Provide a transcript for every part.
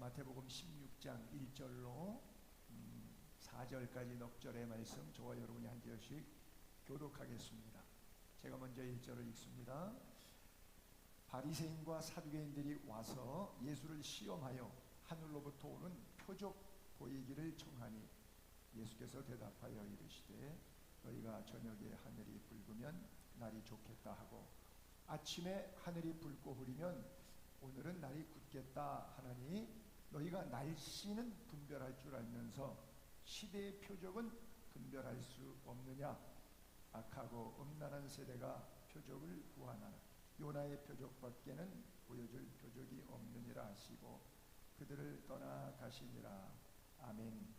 마태복음 16장 1절로 4절까지 넉절의 말씀 저와 여러분이 한 절씩 교독하겠습니다. 제가 먼저 1절을 읽습니다. 바리새인과 사두개인들이 와서 예수를 시험하여 하늘로부터 오는 표적 보이기를 청하니 예수께서 대답하여 이르시되 너희가 저녁에 하늘이 붉으면 날이 좋겠다 하고 아침에 하늘이 붉고 흐리면 오늘은 날이 굳겠다 하나니 너희가 날씨는 분별할 줄 알면서 시대의 표적은 분별할 수 없느냐. 악하고 음란한 세대가 표적을 구하나니 요나의 표적밖에는 보여줄 표적이 없느니라 하시고 그들을 떠나 가시니라. 아멘.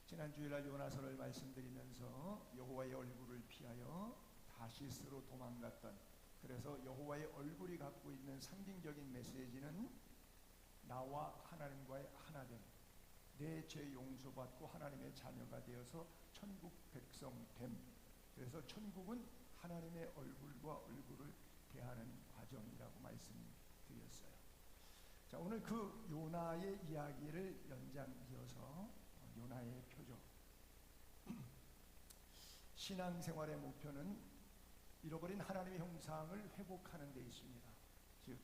지난 주일날 요나서를 말씀드리면서 여호와의 얼굴을 피하여 다시스로 도망갔던, 그래서 여호와의 얼굴이 갖고 있는 상징적인 메시지는 나와 하나님과의 하나됨, 내 죄 용서받고 하나님의 자녀가 되어서 천국 백성 됨. 그래서 천국은 하나님의 얼굴과 얼굴을 대하는 과정이라고 말씀드렸어요. 자, 오늘 그 요나의 이야기를 연장이어서 요나의 표적. 신앙생활의 목표는 잃어버린 하나님의 형상을 회복하는 데 있습니다. 즉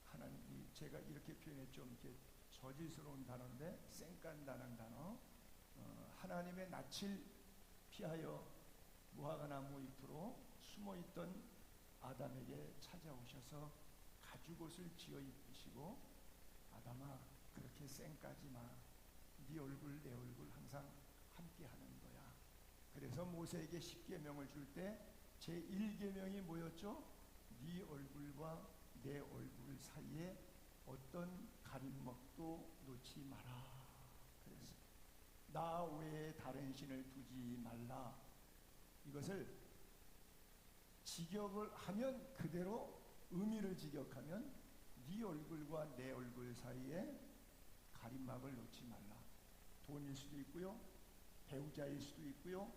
하나님이, 제가 이렇게 표현해 좀 이렇게 저질스러운 단어인데 쌩깐다는 단어, 하나님의 낯을 피하여 무화과나무 잎으로 숨어있던 아담에게 찾아오셔서 가죽옷을 지어 입히시고 아담아 그렇게 쌩까지 마. 네 얼굴 내 얼굴 항상 함께 하는 거야. 그래서 모세에게 10계명을 줄 때 제1계명이 뭐였죠? 네 얼굴과 내 얼굴 사이에 어떤 가림막도 놓지 마라. 그랬어요. 나 외에 다른 신을 두지 말라. 이것을 직역을 하면 그대로 의미를 직역하면 네 얼굴과 내 얼굴 사이에 가림막을 놓지 말라. 돈일 수도 있고요, 배우자일 수도 있고요,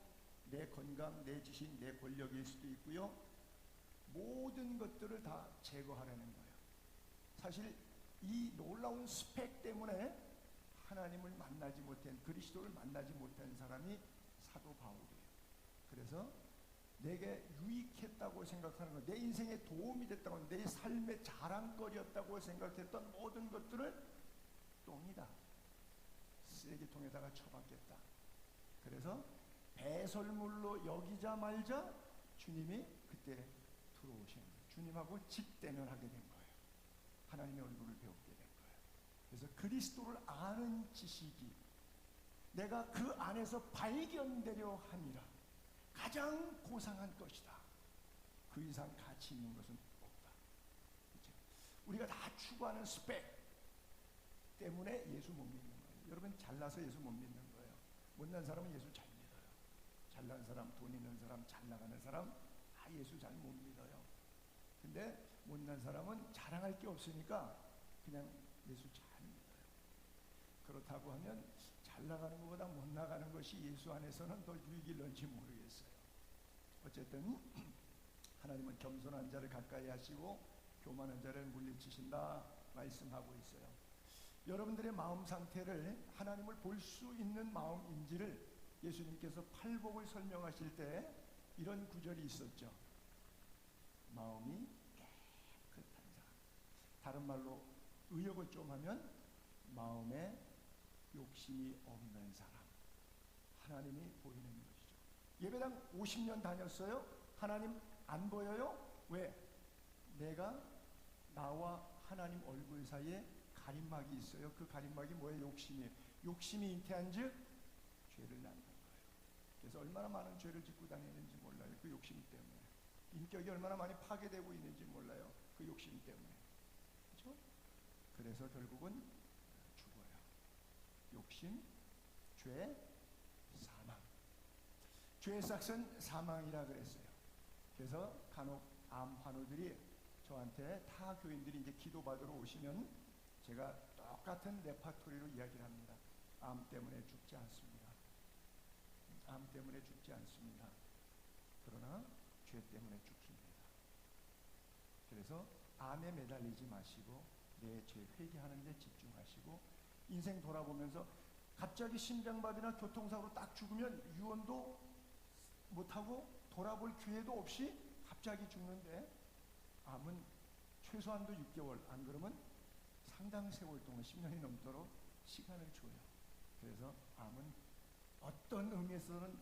내 건강, 내 지식, 내 권력일 수도 있고요, 모든 것들을 다 제거하라는 거예요. 사실 이 놀라운 스펙 때문에 하나님을 만나지 못한, 그리스도를 만나지 못한 사람이 사도 바울이에요. 그래서 내게 유익했다고 생각하는 것, 내 인생에 도움이 됐다고, 내 삶의 자랑거리였다고 생각했던 모든 것들을 똥이다, 쓰레기통에다가 처박겠다. 그래서 배설물로 여기자 말자 주님이 그때 들어오신 거예요. 주님하고 직대면하게 된 거예요. 하나님의 얼굴을 배우게 된 거예요. 그래서 그리스도를 아는 지식이 내가 그 안에서 발견되려 함이라. 가장 고상한 것이다. 그 이상 가치 있는 것은 없다. 그렇죠? 우리가 다 추구하는 스펙 때문에 예수 못 믿는 거예요. 여러분, 잘나서 예수 못 믿는 거예요. 못난 사람은 예수 잘 믿어요. 잘난 사람, 돈 있는 사람, 잘 나가는 사람 다 예수 잘 못 믿어요. 근데 못난 사람은 자랑할 게 없으니까 그냥 예수 잘 믿어요. 그렇다고 하면 잘 나가는 것보다 못 나가는 것이 예수 안에서는 더 유익이 있는지 모르겠어요. 어쨌든 하나님은 겸손한 자를 가까이 하시고 교만한 자를 물리치신다 말씀하고 있어요. 여러분들의 마음 상태를 하나님을 볼 수 있는 마음인지를 예수님께서 팔복을 설명하실 때 이런 구절이 있었죠. 마음이 깨끗한 사람. 다른 말로 의역을 좀 하면 마음에 욕심이 없는 사람. 하나님이 보이는 것이죠. 예배당 50년 다녔어요? 하나님 안 보여요? 왜? 내가 나와 하나님 얼굴 사이에 가림막이 있어요. 그 가림막이 뭐예요? 욕심이에요. 욕심이 잉태한 즉 죄를 낳는 거예요. 그래서 얼마나 많은 죄를 짓고 다니는지 몰라요. 그 욕심 때문에. 인격이 얼마나 많이 파괴되고 있는지 몰라요. 그 욕심 때문에. 그렇죠? 그래서 결국은 죽어요. 욕심, 죄, 사망. 죄의 싹은 사망이라 그랬어요. 그래서 간혹 암 환우들이 저한테, 타 교인들이 이제 기도받으러 오시면 제가 똑같은 레파토리로 이야기를 합니다. 암 때문에 죽지 않습니다. 암 때문에 죽지 않습니다. 그러나 죄 때문에 죽습니다. 그래서 암에 매달리지 마시고 내 죄 회개하는 데 집중하시고 인생 돌아보면서 갑자기 심장마비나 교통사고로 딱 죽으면 유언도 못하고 돌아볼 기회도 없이 갑자기 죽는데 암은 최소한도 6개월, 안 그러면 상당 세월 동안 10년이 넘도록 시간을 줘요. 그래서 암은 어떤 의미에서는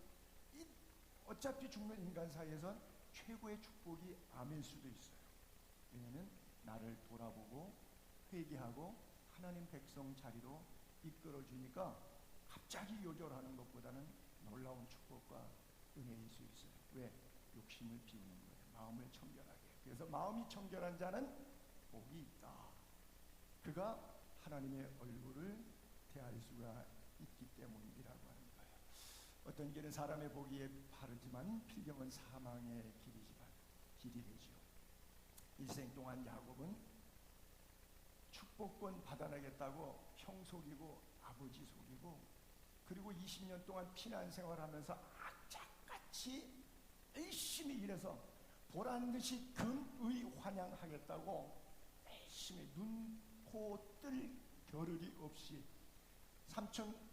어차피 죽는 인간 사이에선 최고의 축복이 암일 수도 있어요. 왜냐하면 나를 돌아보고 회개하고 하나님 백성 자리로 이끌어주니까 갑자기 요절하는 것보다는 놀라운 축복과 은혜일 수 있어요. 왜? 욕심을 비우는 거예요. 마음을 청결하게. 그래서 마음이 청결한 자는 복이 있다. 그가 하나님의 얼굴을 대할 수가 있기 때문이라고 하는 거예요. 어떤 길은 사람의 보기에 바르지만 필경은 사망의 길이 되죠. 일생 동안 야곱은 축복권 받아내겠다고 형 속이고 아버지 속이고 그리고 20년 동안 피난 생활하면서 악착같이 열심히 일해서 보란듯이 금의 환양하겠다고 열심히 눈코 뜰 겨를이 없이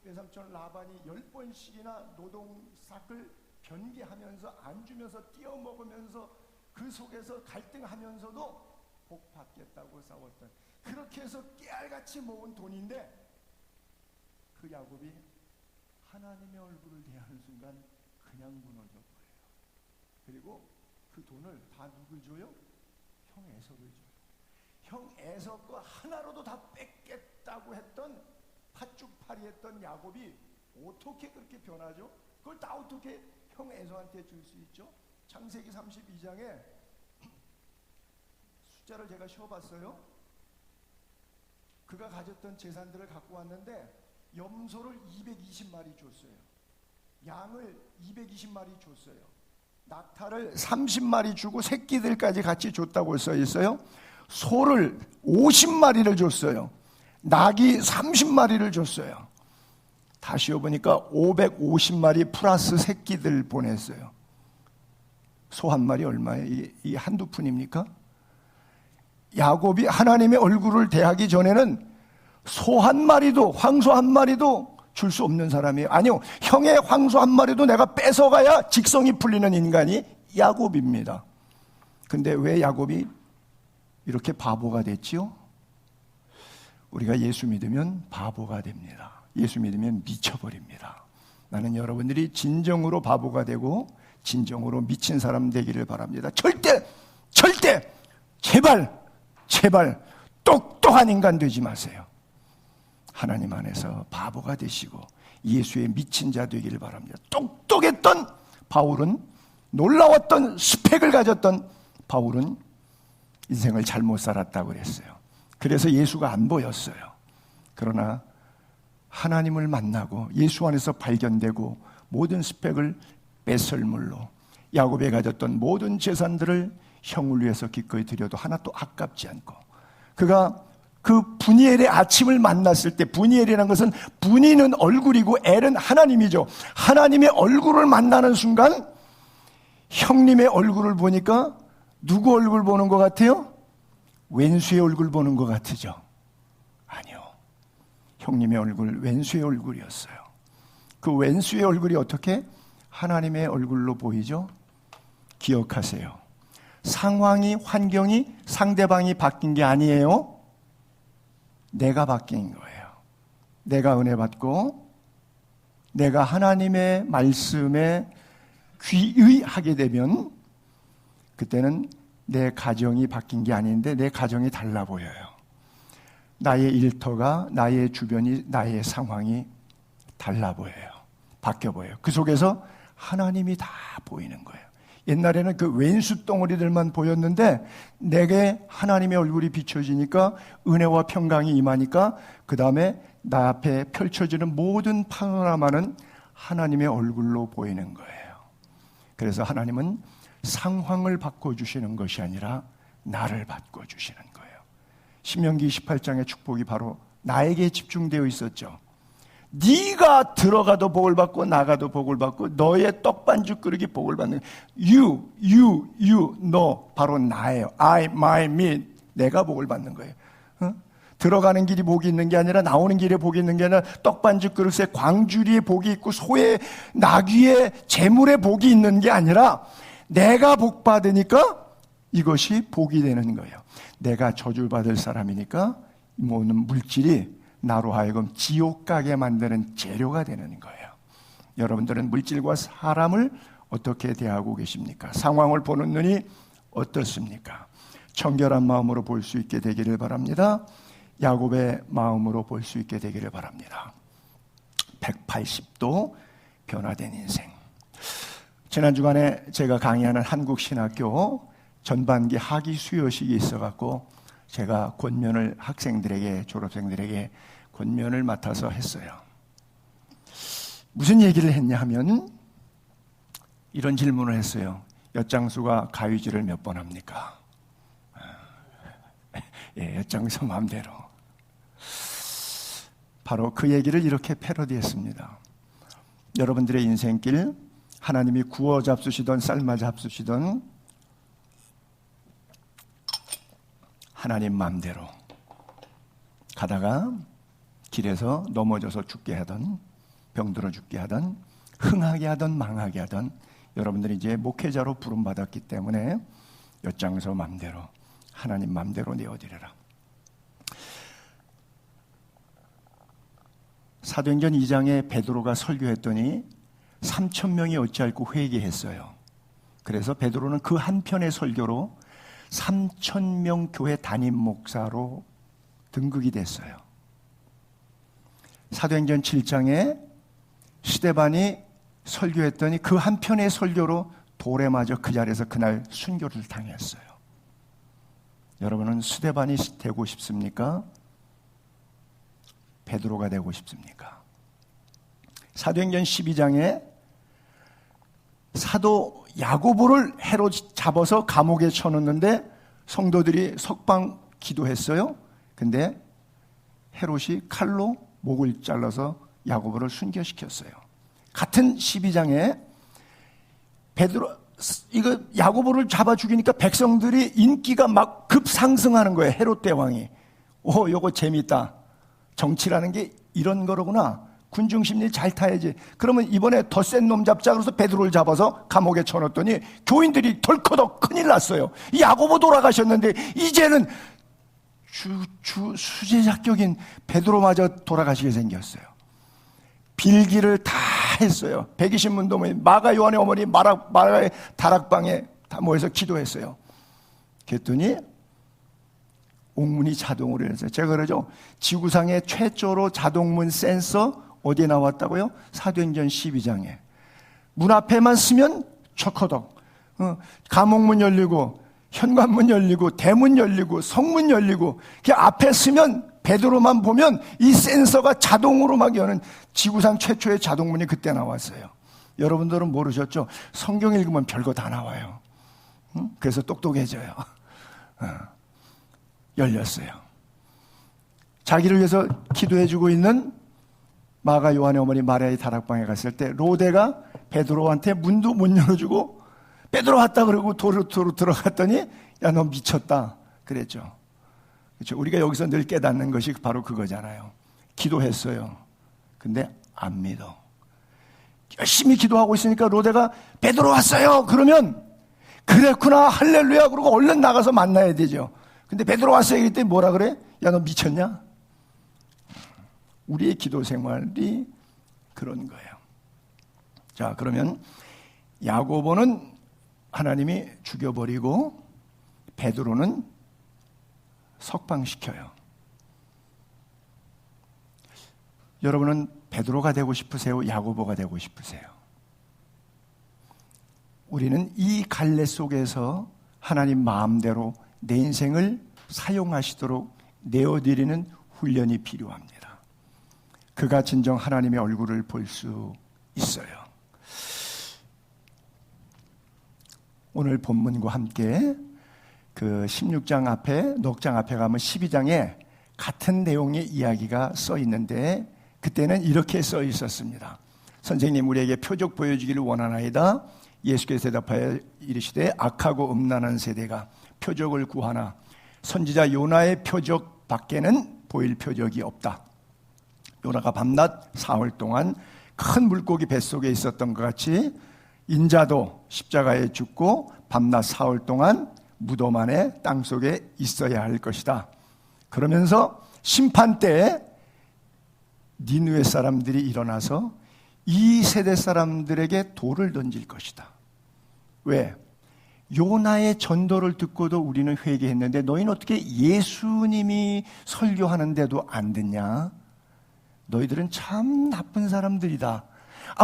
외삼촌 라반이 10번씩이나 노동삭을 변개하면서 안 주면서 띄어먹으면서 그 속에서 갈등하면서도 복 받겠다고 싸웠던, 그렇게 해서 깨알같이 모은 돈인데 그 야곱이 하나님의 얼굴을 대하는 순간 그냥 무너져 버려요. 그리고 그 돈을 다 누굴 줘요? 형 에서를 줘요. 형 에서 거 하나로도 다 뺏겠다고 했던 팥죽파리했던 야곱이 어떻게 그렇게 변하죠? 그걸 다 어떻게 형 에서한테 줄 수 있죠? 창세기 32장에 숫자를 제가 쉬어봤어요. 그가 가졌던 재산들을 갖고 왔는데 염소를 220마리 줬어요. 양을 220마리 줬어요. 낙타를 30마리 주고 새끼들까지 같이 줬다고 써 있어요. 소를 50마리를 줬어요. 낙이 30마리를 줬어요. 다 쉬어보니까 550마리 플러스 새끼들 보냈어요. 소 한 마리 얼마예요? 이 한두 푼입니까? 야곱이 하나님의 얼굴을 대하기 전에는 소 한 마리도, 황소 한 마리도 줄 수 없는 사람이에요. 아니요, 형의 황소 한 마리도 내가 뺏어가야 직성이 풀리는 인간이 야곱입니다. 근데 왜 야곱이 이렇게 바보가 됐지요? 우리가 예수 믿으면 바보가 됩니다. 예수 믿으면 미쳐버립니다. 나는 여러분들이 진정으로 바보가 되고 진정으로 미친 사람 되기를 바랍니다. 절대 제발 똑똑한 인간 되지 마세요. 하나님 안에서 바보가 되시고 예수의 미친 자 되기를 바랍니다. 똑똑했던 바울은, 놀라웠던 스펙을 가졌던 바울은 인생을 잘못 살았다고 그랬어요. 그래서 예수가 안 보였어요. 그러나 하나님을 만나고 예수 안에서 발견되고 모든 스펙을 뺏을물로 야곱이 가졌던 모든 재산들을 형을 위해서 기꺼이 드려도 하나도 아깝지 않고, 그가 그 분이엘의 아침을 만났을 때, 분이엘이라는 것은 분이는 얼굴이고 엘은 하나님이죠. 하나님의 얼굴을 만나는 순간 형님의 얼굴을 보니까 누구 얼굴 보는 것 같아요? 왼수의 얼굴 보는 것 같으죠? 아니요, 형님의 얼굴, 왼수의 얼굴이었어요. 그 왼수의 얼굴이 어떻게 하나님의 얼굴로 보이죠? 기억하세요. 상황이, 환경이, 상대방이 바뀐 게 아니에요. 내가 바뀐 거예요. 내가 은혜 받고 내가 하나님의 말씀에 귀의하게 되면 그때는 내 가정이 바뀐 게 아닌데 내 가정이 달라 보여요. 나의 일터가, 나의 주변이, 나의 상황이 달라 보여요. 바뀌어 보여요. 그 속에서 하나님이 다 보이는 거예요. 옛날에는 그 왼수 덩어리들만 보였는데 내게 하나님의 얼굴이 비춰지니까 은혜와 평강이 임하니까 그 다음에 나 앞에 펼쳐지는 모든 파노라마는 하나님의 얼굴로 보이는 거예요. 그래서 하나님은 상황을 바꿔주시는 것이 아니라 나를 바꿔주시는 거예요. 신명기 28장의 축복이 바로 나에게 집중되어 있었죠. 네가 들어가도 복을 받고 나가도 복을 받고 너의 떡반죽 그릇이 복을 받는, you, 너, 바로 나예요. I, my, me, 내가 복을 받는 거예요. 들어가는 길이 복이 있는 게 아니라, 나오는 길에 복이 있는 게 아니라, 떡반죽 그릇에 광주리에 복이 있고 소의 나귀의 재물에 복이 있는 게 아니라, 내가 복 받으니까 이것이 복이 되는 거예요. 내가 저주 받을 사람이니까 모든 물질이 나로 하여금 지옥 가게 만드는 재료가 되는 거예요. 여러분들은 물질과 사람을 어떻게 대하고 계십니까? 상황을 보는 눈이 어떻습니까? 청결한 마음으로 볼 수 있게 되기를 바랍니다. 야곱의 마음으로 볼 수 있게 되기를 바랍니다. 180도 변화된 인생. 지난 주간에 제가 강의하는 한국신학교 전반기 학위 수여식이 있어갖고 제가 권면을 학생들에게, 졸업생들에게 권면을 맡아서 했어요. 무슨 얘기를 했냐 하면 이런 질문을 했어요. 엿장수가 가위질을 몇 번 합니까? 예, 엿장수 마음대로. 바로 그 얘기를 이렇게 패러디했습니다. 여러분들의 인생길, 하나님이 구워 잡수시던 삶아 잡수시던 하나님 마음대로 가다가 길에서 넘어져서 죽게 하던, 병들어 죽게 하던, 흥하게 하던, 망하게 하던, 여러분들이 이제 목회자로 부름받았기 때문에 엿장서 마음대로, 하나님 마음대로 내어드려라. 사도행전 2장에 베드로가 설교했더니 3,000명이 어찌할꼬 회개했어요. 그래서 베드로는 그 한편의 설교로 3,000명 교회 담임 목사로 등극이 됐어요. 사도행전 7장에 스데반이 설교했더니 그 한편의 설교로 돌에 맞아 그 자리에서 그날 순교를 당했어요. 여러분은 스데반이 되고 싶습니까? 베드로가 되고 싶습니까? 사도행전 12장에 사도 야고보를 해로 잡아서 감옥에 쳐놓는데 성도들이 석방 기도했어요. 근데 헤롯이 칼로 목을 잘라서 야고보를 순교시켰어요. 같은 12장에 이거 야고보를 잡아 죽이니까 백성들이 인기가 막 급상승하는 거예요. 헤롯 대왕이. 요거 재밌다. 정치라는 게 이런 거로구나. 군중 심리 잘 타야지. 그러면 이번에 더 센 놈 잡자 그래서 베드로를 잡아서 감옥에 쳐넣었더니 교인들이 덜커덕 큰일 났어요. 야고보 돌아가셨는데 이제는 수제자격인 베드로마저 돌아가시게 생겼어요. 빌기를 다 했어요. 120문 모임, 마가 요한의 어머니 마라의 다락방에 다 모여서 기도했어요. 그랬더니 옥문이 자동으로 일어났어요. 제가 그러죠. 지구상의 최초로 자동문 센서 어디에 나왔다고요? 사도행전 12장에. 문 앞에만 쓰면 척허덕. 감옥문 열리고 현관문 열리고 대문 열리고 성문 열리고 그 앞에 쓰면 베드로만 보면 이 센서가 자동으로 막 여는 지구상 최초의 자동문이 그때 나왔어요. 여러분들은 모르셨죠? 성경 읽으면 별거 다 나와요. 그래서 똑똑해져요. 열렸어요. 자기를 위해서 기도해주고 있는 마가 요한의 어머니 마리아의 다락방에 갔을 때 로데가 베드로한테 문도 못 열어주고 베드로 왔다 그러고 도로 들어갔더니 야, 너 미쳤다 그랬죠. 그렇죠? 우리가 여기서 늘 깨닫는 것이 바로 그거잖아요. 기도했어요. 근데 안 믿어. 열심히 기도하고 있으니까 로데가 베드로 왔어요 그러면 그랬구나 할렐루야 그러고 얼른 나가서 만나야 되죠. 근데 베드로 왔어요 이랬더니 뭐라 그래? 야, 너 미쳤냐? 우리의 기도 생활이 그런 거예요. 자, 그러면 야고보는 하나님이 죽여버리고 베드로는 석방시켜요. 여러분은 베드로가 되고 싶으세요? 야고보가 되고 싶으세요? 우리는 이 갈래 속에서 하나님 마음대로 내 인생을 사용하시도록 내어드리는 훈련이 필요합니다. 그가 진정 하나님의 얼굴을 볼 수 있어요. 오늘 본문과 함께 그 16장 앞에, 넉장 앞에 가면 12장에 같은 내용의 이야기가 써 있는데 그때는 이렇게 써 있었습니다. 선생님 우리에게 표적 보여주기를 원하나이다. 예수께서 대답하여 이르시되 악하고 음란한 세대가 표적을 구하나 선지자 요나의 표적 밖에는 보일 표적이 없다. 요나가 밤낮 사흘 동안 큰 물고기 뱃속에 있었던 것 같이 인자도 십자가에 죽고 밤낮 사흘 동안 무덤 안에 땅속에 있어야 할 것이다. 그러면서 심판 때에 니느웨 사람들이 일어나서 이 세대 사람들에게 돌을 던질 것이다. 왜? 요나의 전도를 듣고도 우리는 회개했는데 너희는 어떻게 예수님이 설교하는데도 안 듣냐? 너희들은 참 나쁜 사람들이다.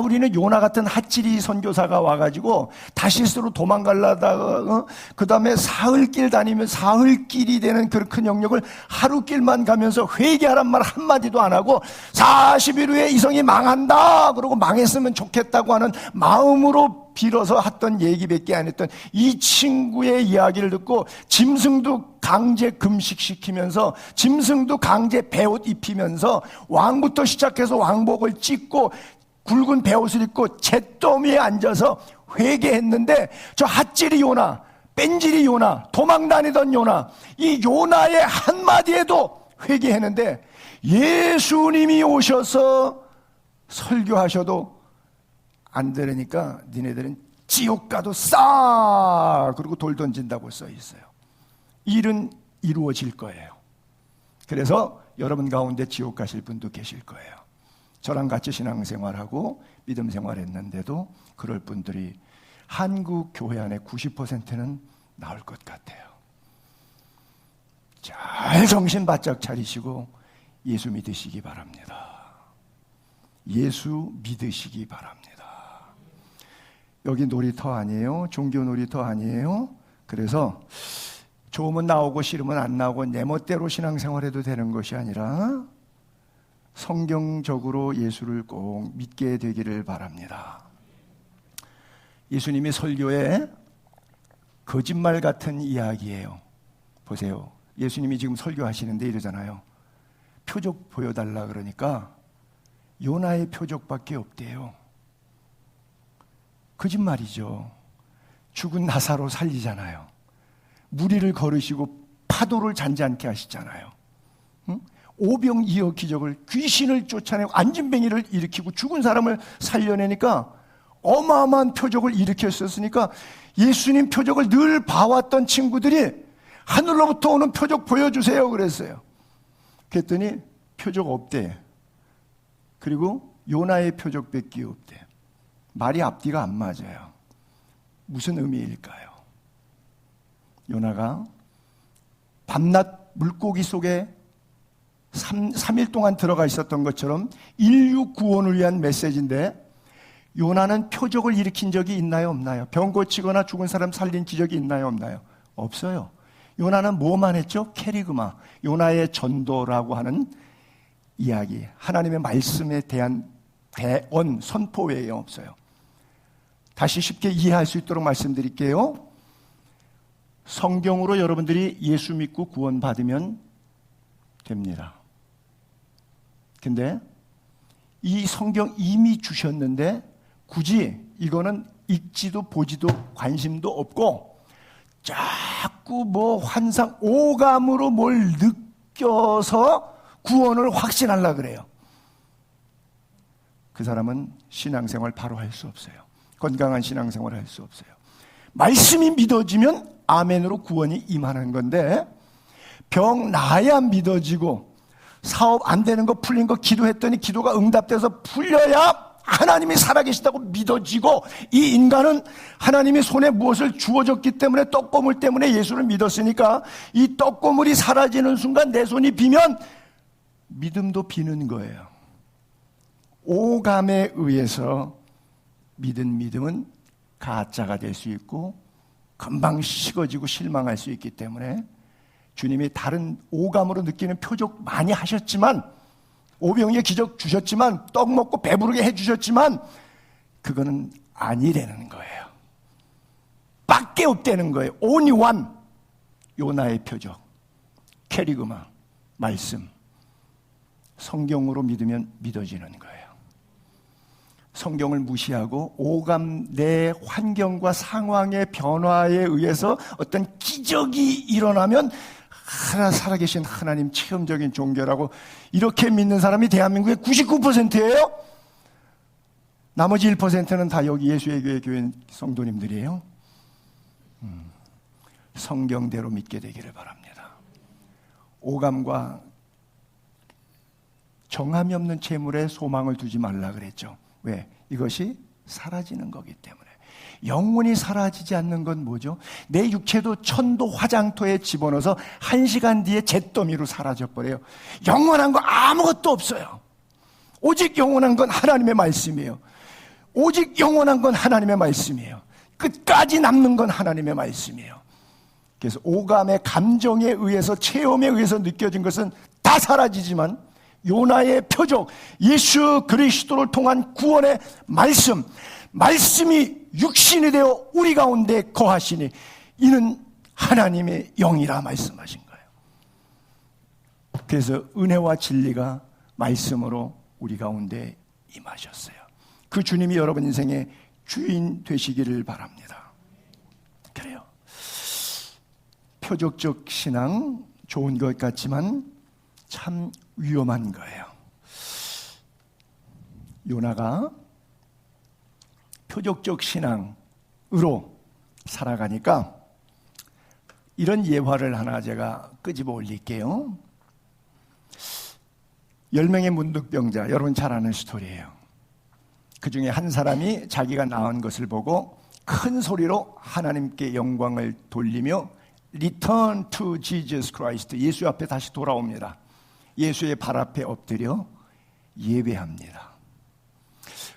우리는 요나 같은 핫질이 선교사가 와가지고 다시스로 도망가려다가 그 다음에 사흘길 다니면 사흘길이 되는 그 큰 영역을 하루길만 가면서 회개하란 말 한마디도 안 하고 40일 후에 이성이 망한다 그러고 망했으면 좋겠다고 하는 마음으로 빌어서 했던 얘기밖에 안 했던 이 친구의 이야기를 듣고 짐승도 강제 금식시키면서 짐승도 강제 배옷 입히면서 왕부터 시작해서 왕복을 찢고 굵은 베옷을 입고 잿더미에 앉아서 회개했는데 저 핫질이 요나, 뺀질이 요나, 도망다니던 요나, 이 요나의 한마디에도 회개했는데 예수님이 오셔서 설교하셔도 안 들으니까 니네들은 지옥 가도 싸! 그리고 돌 던진다고 써 있어요. 일은 이루어질 거예요. 그래서 여러분 가운데 지옥 가실 분도 계실 거예요. 저랑 같이 신앙생활하고 믿음 생활했는데도 그럴 분들이 한국 교회 안에 90%는 나올 것 같아요. 잘 정신 바짝 차리시고 예수 믿으시기 바랍니다. 예수 믿으시기 바랍니다. 여기 놀이터 아니에요? 종교 놀이터 아니에요? 그래서 좋으면 나오고 싫으면 안 나오고 내 멋대로 신앙생활해도 되는 것이 아니라 성경적으로 예수를 꼭 믿게 되기를 바랍니다. 예수님이 설교에 거짓말 같은 이야기예요. 보세요. 예수님이 지금 설교하시는데 이러잖아요. 표적 보여달라 그러니까 요나의 표적밖에 없대요. 거짓말이죠. 죽은 나사로 살리잖아요. 무리를 걸으시고 파도를 잔잔케 하시잖아요. 응? 오병이어 기적을, 귀신을 쫓아내고 안진뱅이를 일으키고 죽은 사람을 살려내니까 어마어마한 표적을 일으켰었으니까 예수님 표적을 늘 봐왔던 친구들이 하늘로부터 오는 표적 보여주세요 그랬어요. 그랬더니 표적 없대. 그리고 요나의 표적밖에 없대. 말이 앞뒤가 안 맞아요. 무슨 의미일까요? 요나가 밤낮 물고기 속에 3일 동안 들어가 있었던 것처럼 인류 구원을 위한 메시지인데 요나는 표적을 일으킨 적이 있나요? 없나요? 병 고치거나 죽은 사람 살린 기적이 있나요? 없나요? 없어요. 요나는 뭐만 했죠? 캐리그마, 요나의 전도라고 하는 이야기, 하나님의 말씀에 대한 대언, 선포 외에 없어요. 다시 쉽게 이해할 수 있도록 말씀드릴게요. 성경으로 여러분들이 예수 믿고 구원받으면 됩니다. 근데 이 성경 이미 주셨는데 굳이 이거는 읽지도 보지도 관심도 없고 자꾸 뭐 환상 오감으로 뭘 느껴서 구원을 확신하려고 그래요. 그 사람은 신앙생활 바로 할 수 없어요. 건강한 신앙생활을 할 수 없어요. 말씀이 믿어지면 아멘으로 구원이 임하는 건데 병 나야 믿어지고 사업 안 되는 거 풀린 거 기도했더니 기도가 응답돼서 풀려야 하나님이 살아계시다고 믿어지고 이 인간은 하나님이 손에 무엇을 주어졌기 때문에 떡고물 때문에 예수를 믿었으니까 이 떡고물이 사라지는 순간 내 손이 비면 믿음도 비는 거예요. 오감에 의해서 믿은 믿음은 가짜가 될 수 있고 금방 식어지고 실망할 수 있기 때문에 주님이 다른 오감으로 느끼는 표적 많이 하셨지만 오병이의 기적 주셨지만 떡 먹고 배부르게 해주셨지만 그거는 아니라는 거예요. 밖에 없다는 거예요. only one. 요나의 표적, 캐리그마, 말씀. 성경으로 믿으면 믿어지는 거예요. 성경을 무시하고 오감 내 환경과 상황의 변화에 의해서 어떤 기적이 일어나면 살아계신 하나님 체험적인 종교라고 이렇게 믿는 사람이 대한민국의 99%예요. 나머지 1%는 다 여기 예수의 교회 성도님들이에요. 성경대로 믿게 되기를 바랍니다. 오감과 정함이 없는 재물에 소망을 두지 말라 그랬죠. 왜? 이것이 사라지는 거기 때문에. 영원히 사라지지 않는 건 뭐죠? 내 육체도 천도 화장터에 집어넣어서 1시간 뒤에 잿더미로 사라져버려요. 영원한 거 아무것도 없어요. 오직 영원한 건 하나님의 말씀이에요. 오직 영원한 건 하나님의 말씀이에요. 끝까지 남는 건 하나님의 말씀이에요. 그래서 오감의 감정에 의해서, 체험에 의해서 느껴진 것은 다 사라지지만 요나의 표적, 예수 그리스도를 통한 구원의 말씀이 육신이 되어 우리 가운데 거하시니 이는 하나님의 영이라 말씀하신 거예요. 그래서 은혜와 진리가 말씀으로 우리 가운데 임하셨어요. 그 주님이 여러분 인생의 주인 되시기를 바랍니다. 그래요. 표적적 신앙 좋은 것 같지만 참 위험한 거예요. 요나가 표적적 신앙으로 살아가니까 이런 예화를 하나 제가 끄집어 올릴게요. 10명의 문득병자, 여러분 잘 아는 스토리예요. 그 중에 한 사람이 자기가 낳은 것을 보고 큰 소리로 하나님께 영광을 돌리며 Return to Jesus Christ, 예수 앞에 다시 돌아옵니다. 예수의 발 앞에 엎드려 예배합니다.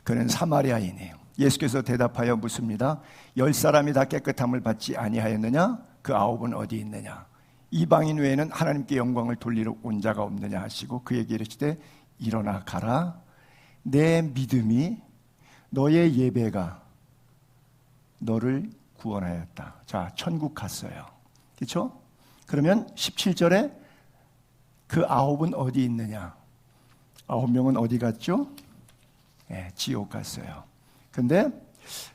그는 사마리아인이에요. 예수께서 대답하여 묻습니다. 10사람이 다 깨끗함을 받지 아니하였느냐? 그 9은 어디 있느냐? 이방인 외에는 하나님께 영광을 돌리러 온 자가 없느냐 하시고 그에게 이르시되 일어나 가라. 내 믿음이 너의 예배가 너를 구원하였다. 자, 천국 갔어요. 그렇죠? 그러면 17절에 그 9은 어디 있느냐? 9명은 어디 갔죠? 네, 지옥 갔어요. 근데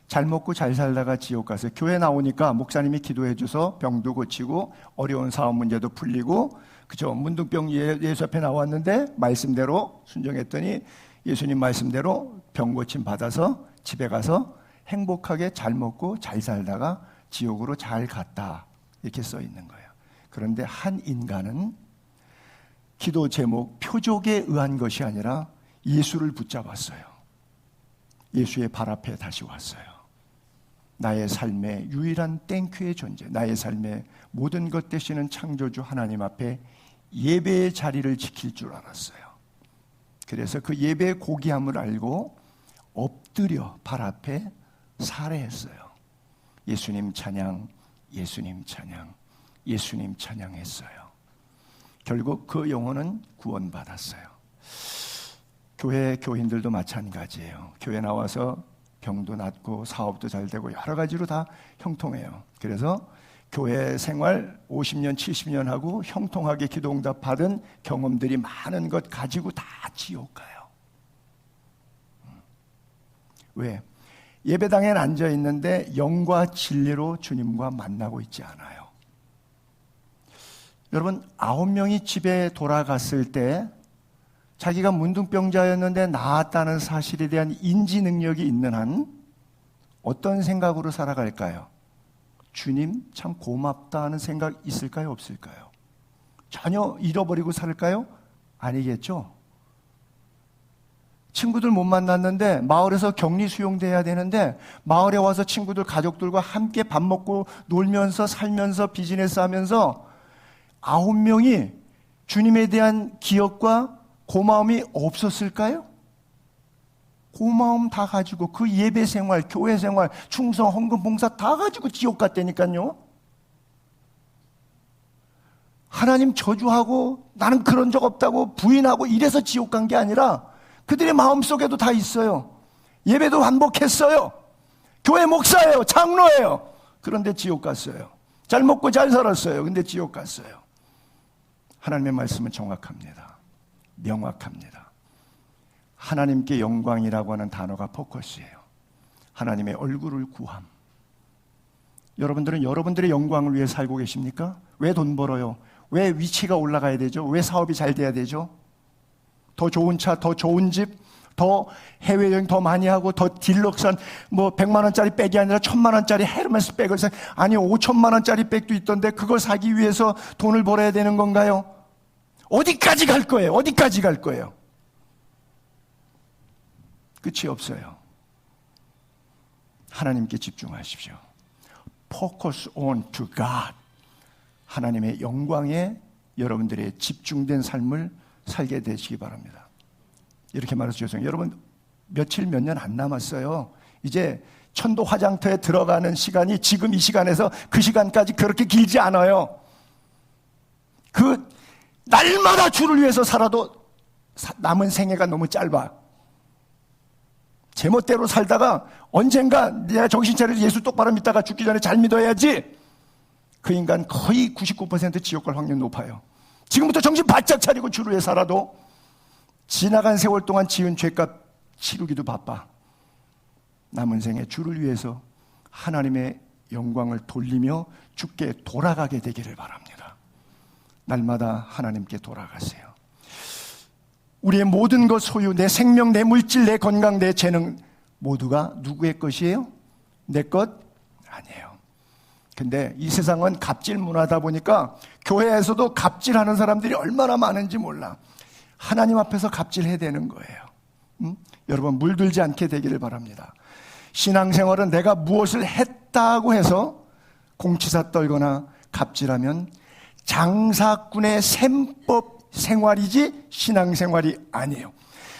잘 먹고 잘 살다가 지옥 갔어요. 교회 나오니까 목사님이 기도해 줘서 병도 고치고 어려운 사업 문제도 풀리고, 그죠? 문둥병 예수 앞에 나왔는데 말씀대로 순종했더니 예수님 말씀대로 병 고침 받아서 집에 가서 행복하게 잘 먹고 잘 살다가 지옥으로 잘 갔다, 이렇게 써 있는 거예요. 그런데 한 인간은 기도 제목 표적에 의한 것이 아니라 예수를 붙잡았어요. 예수의 발 앞에 다시 왔어요. 나의 삶의 유일한 땡큐의 존재, 나의 삶의 모든 것 되시는 창조주 하나님 앞에 예배의 자리를 지킬 줄 알았어요. 그래서 그 예배의 고귀함을 알고 엎드려 발 앞에 살해했어요. 예수님 찬양, 예수님 찬양, 예수님 찬양했어요. 결국 그 영혼은 구원받았어요. 교회 교인들도 마찬가지예요. 교회 나와서 병도 낫고 사업도 잘 되고 여러 가지로 다 형통해요. 그래서 교회 생활 50년, 70년 하고 형통하게 기도 응답 받은 경험들이 많은 것 가지고 다 지옥 가요. 왜? 예배당에 앉아 있는데 영과 진리로 주님과 만나고 있지 않아요. 여러분, 9명이 집에 돌아갔을 때 자기가 문둥병자였는데 나았다는 사실에 대한 인지 능력이 있는 한 어떤 생각으로 살아갈까요? 주님 참 고맙다 하는 생각 있을까요? 없을까요? 전혀 잃어버리고 살까요? 아니겠죠? 친구들 못 만났는데 마을에서 격리 수용돼야 되는데 마을에 와서 친구들 가족들과 함께 밥 먹고 놀면서 살면서 비즈니스 하면서 9명이 주님에 대한 기억과 고마움이 없었을까요? 고마움 다 가지고 그 예배 생활, 교회 생활, 충성, 헌금, 봉사 다 가지고 지옥 갔다니까요. 하나님 저주하고 나는 그런 적 없다고 부인하고 이래서 지옥 간 게 아니라 그들의 마음속에도 다 있어요. 예배도 반복했어요. 교회 목사예요. 장로예요. 그런데 지옥 갔어요. 잘 먹고 잘 살았어요. 근데 지옥 갔어요. 하나님의 말씀은 정확합니다. 명확합니다. 하나님께 영광이라고 하는 단어가 포커스예요. 하나님의 얼굴을 구함. 여러분들은 여러분들의 영광을 위해 살고 계십니까? 왜 돈 벌어요? 왜 위치가 올라가야 되죠? 왜 사업이 잘 돼야 되죠? 더 좋은 차, 더 좋은 집, 더 해외여행 더 많이 하고, 더 딜럭스한 100만 원짜리 백이 아니라 1000만 원짜리 헤르메스 백을 아니 5천만 원짜리 백도 있던데 그걸 사기 위해서 돈을 벌어야 되는 건가요? 어디까지 갈 거예요? 어디까지 갈 거예요? 끝이 없어요. 하나님께 집중하십시오. Focus on to God. 하나님의 영광에 여러분들의 집중된 삶을 살게 되시기 바랍니다. 이렇게 말해서 죄송해요. 여러분 며칠 몇 년 안 남았어요. 이제 천도 화장터에 들어가는 시간이 지금 이 시간에서 그 시간까지 그렇게 길지 않아요. 그 날마다 주를 위해서 살아도 남은 생애가 너무 짧아. 제멋대로 살다가 언젠가 내가 정신 차려서 예수 똑바로 믿다가 죽기 전에 잘 믿어야지. 그 인간 거의 99% 지옥 갈 확률이 높아요. 지금부터 정신 바짝 차리고 주를 위해 살아도 지나간 세월 동안 지은 죄값 치르기도 바빠. 남은 생에 주를 위해서 하나님의 영광을 돌리며 주께 돌아가게 되기를 바랍니다. 날마다 하나님께 돌아가세요. 우리의 모든 것 소유, 내 생명, 내 물질, 내 건강, 내 재능 모두가 누구의 것이에요? 내 것 아니에요. 근데 이 세상은 갑질 문화다 보니까 교회에서도 갑질하는 사람들이 얼마나 많은지 몰라. 하나님 앞에서 갑질해야 되는 거예요. 여러분 물들지 않게 되기를 바랍니다. 신앙생활은 내가 무엇을 했다고 해서 공치사 떨거나 갑질하면 장사꾼의 셈법 생활이지 신앙생활이 아니에요.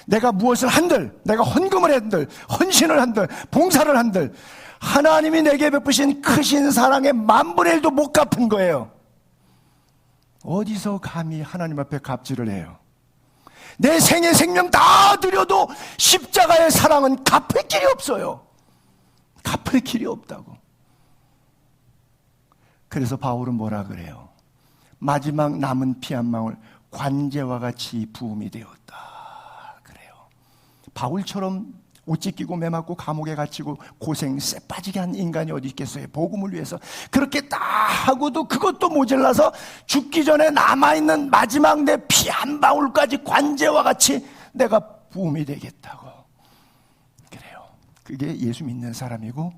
내가 무엇을 한들, 내가 헌금을 한들, 헌신을 한들, 봉사를 한들 하나님이 내게 베푸신 크신 사랑의 10,000분의 1도 못 갚은 거예요. 어디서 감히 하나님 앞에 갑질을 해요? 내 생애 생명 다 드려도 십자가의 사랑은 갚을 길이 없어요. 갚을 길이 없다고. 그래서 바울은 뭐라 그래요? 마지막 남은 피 한 방울 관제와 같이 부음이 되었다 그래요. 바울처럼 옷 찢기고 매 맞고 감옥에 갇히고 고생 쎄 빠지게 한 인간이 어디 있겠어요? 복음을 위해서 그렇게 다 하고도 그것도 모자라서 죽기 전에 남아있는 마지막 내 피 한 방울까지 관제와 같이 내가 부음이 되겠다고 그래요. 그게 예수 믿는 사람이고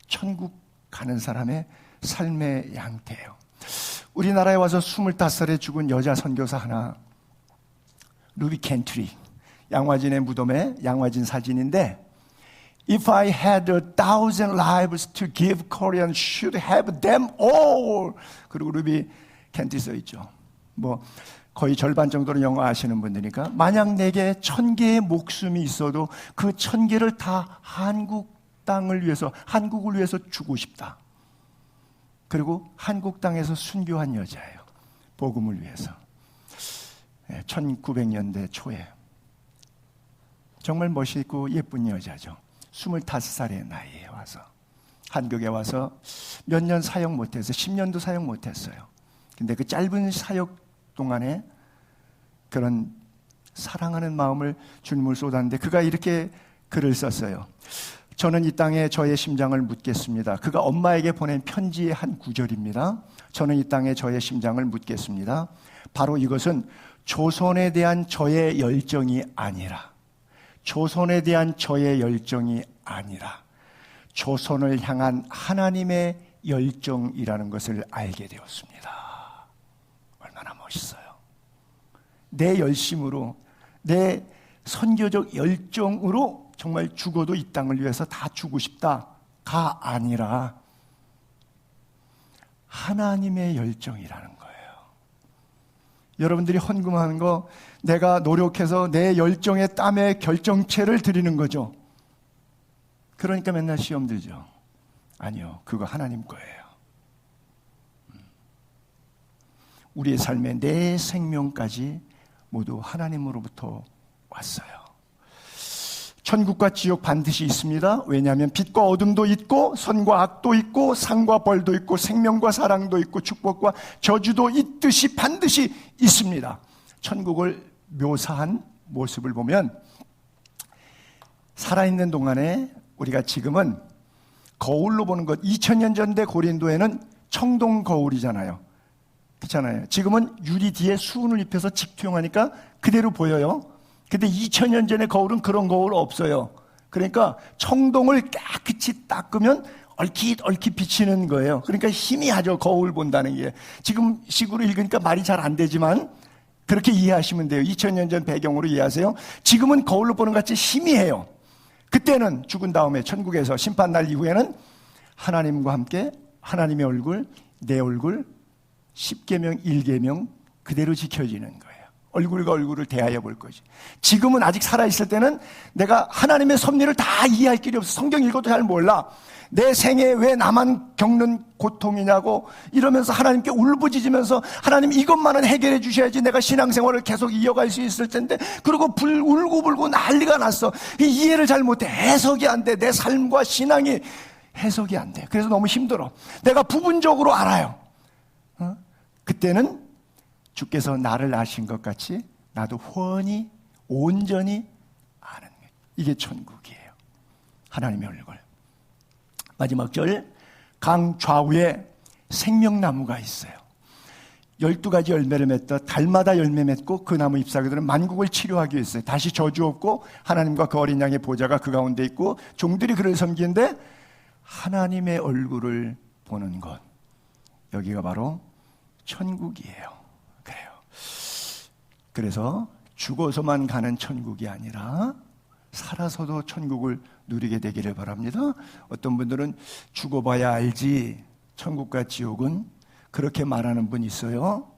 천국 가는 사람의 삶의 양태예요. 우리나라에 와서 25살에 죽은 여자 선교사 하나, 루비 켄트리, 양화진의 무덤에 양화진 사진인데 If I had 1,000 lives to give, Korean should have them all. 그리고 루비 켄트리 써있죠. 거의 절반 정도는 영어 아시는 분들이니까 만약 내게 1,000개의 목숨이 있어도 그 1,000개를 다 한국 땅을 위해서, 한국을 위해서 주고 싶다. 그리고 한국 땅에서 순교한 여자예요. 복음을 위해서. 1900년대 초에 정말 멋있고 예쁜 여자죠. 25살의 나이에 와서 한국에 와서 몇 년 사역 못해서 10년도 사역 못했어요. 근데 그 짧은 사역 동안에 그런 사랑하는 마음을 주님을 쏟았는데 그가 이렇게 글을 썼어요. 저는 이 땅에 저의 심장을 묻겠습니다. 그가 엄마에게 보낸 편지의 한 구절입니다. 저는 이 땅에 저의 심장을 묻겠습니다. 바로 이것은 조선에 대한 저의 열정이 아니라, 조선에 대한 저의 열정이 아니라 조선을 향한 하나님의 열정이라는 것을 알게 되었습니다. 얼마나 멋있어요. 내 열심으로, 내 선교적 열정으로 정말 죽어도 이 땅을 위해서 다 주고 싶다가 아니라 하나님의 열정이라는 거예요. 여러분들이 헌금하는 거 내가 노력해서 내 열정의 땀의 결정체를 드리는 거죠. 그러니까 맨날 시험 들죠. 아니요, 그거 하나님 거예요. 우리의 삶의 내 생명까지 모두 하나님으로부터 왔어요. 천국과 지옥 반드시 있습니다. 왜냐하면 빛과 어둠도 있고 선과 악도 있고 상과 벌도 있고 생명과 사랑도 있고 축복과 저주도 있듯이 반드시 있습니다. 천국을 묘사한 모습을 보면 살아있는 동안에 우리가 지금은 거울로 보는 것, 2000년 전대 고린도에는 청동 거울이잖아요. 그렇잖아요. 지금은 유리 뒤에 수은을 입혀서 직투형하니까 그대로 보여요. 근데 2000년 전에 거울은 그런 거울 없어요. 그러니까 청동을 깨끗이 닦으면 얼핏 비치는 거예요. 그러니까 희미하죠, 거울 본다는 게. 지금 식으로 읽으니까 말이 잘 안 되지만 그렇게 이해하시면 돼요. 2000년 전 배경으로 이해하세요. 지금은 거울로 보는 것 같이 희미해요. 그때는 죽은 다음에 천국에서 심판날 이후에는 하나님과 함께 하나님의 얼굴, 내 얼굴, 10계명, 1계명 그대로 지켜지는 거예요. 얼굴과 얼굴을 대하여 볼 거지. 지금은 아직 살아있을 때는 내가 하나님의 섭리를 다 이해할 길이 없어. 성경 읽어도 잘 몰라. 내 생에 왜 나만 겪는 고통이냐고 이러면서 하나님께 울부짖으면서 하나님 이것만은 해결해 주셔야지 내가 신앙생활을 계속 이어갈 수 있을 텐데, 그리고 울고불고 난리가 났어. 이해를 잘 못해. 해석이 안 돼. 내 삶과 신앙이 해석이 안 돼. 그래서 너무 힘들어. 내가 부분적으로 알아요. 그때는 주께서 나를 아신 것 같이 나도 훤히 온전히 아는 거예요. 이게 천국이에요. 하나님의 얼굴. 마지막 절, 강 좌우에 생명나무가 있어요. 12가지 열매를 맺다 달마다 열매 맺고 그 나무 잎사귀들은 만국을 치료하기 위해서 다시 저주 없고 하나님과 그 어린 양의 보좌가 그 가운데 있고 종들이 그를 섬기는데 하나님의 얼굴을 보는 것, 여기가 바로 천국이에요. 그래요. 그래서 죽어서만 가는 천국이 아니라 살아서도 천국을 누리게 되기를 바랍니다. 어떤 분들은 죽어봐야 알지 천국과 지옥은, 그렇게 말하는 분이 있어요.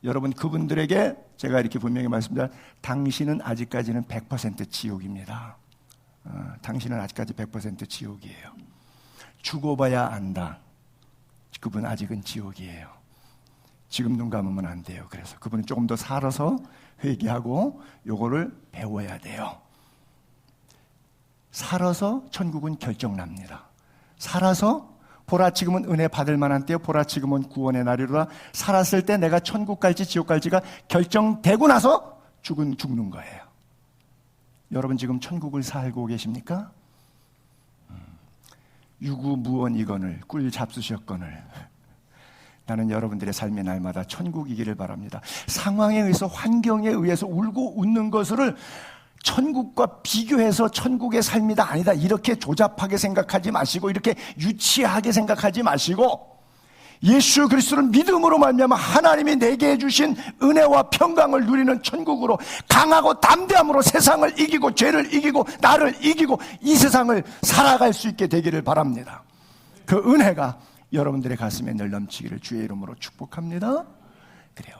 여러분, 그분들에게 제가 이렇게 분명히 말씀드립니다. 당신은 아직까지는 100% 지옥입니다. 당신은 아직까지 100% 지옥이에요. 죽어봐야 안다. 그분 아직은 지옥이에요. 지금 눈 감으면 안 돼요. 그래서 그분은 조금 더 살아서 회개하고 요거를 배워야 돼요. 살아서 천국은 결정납니다. 살아서 보라 지금은 은혜 받을 만한 때요, 보라 지금은 구원의 날이로다. 살았을 때 내가 천국 갈지 지옥 갈지가 결정되고 나서 죽는 거예요. 여러분 지금 천국을 살고 계십니까? 유구무원이거늘 꿀 잡수셨거늘 나는 여러분들의 삶의 날마다 천국이기를 바랍니다. 상황에 의해서, 환경에 의해서 울고 웃는 것을 천국과 비교해서 천국의 삶이다 아니다 이렇게 조잡하게 생각하지 마시고, 이렇게 유치하게 생각하지 마시고, 예수 그리스도를 믿음으로 말미암아 하나님이 내게 해주신 은혜와 평강을 누리는 천국으로 강하고 담대함으로 세상을 이기고 죄를 이기고 나를 이기고 이 세상을 살아갈 수 있게 되기를 바랍니다. 그 은혜가 여러분들의 가슴에 늘 넘치기를 주의 이름으로 축복합니다. 그래요.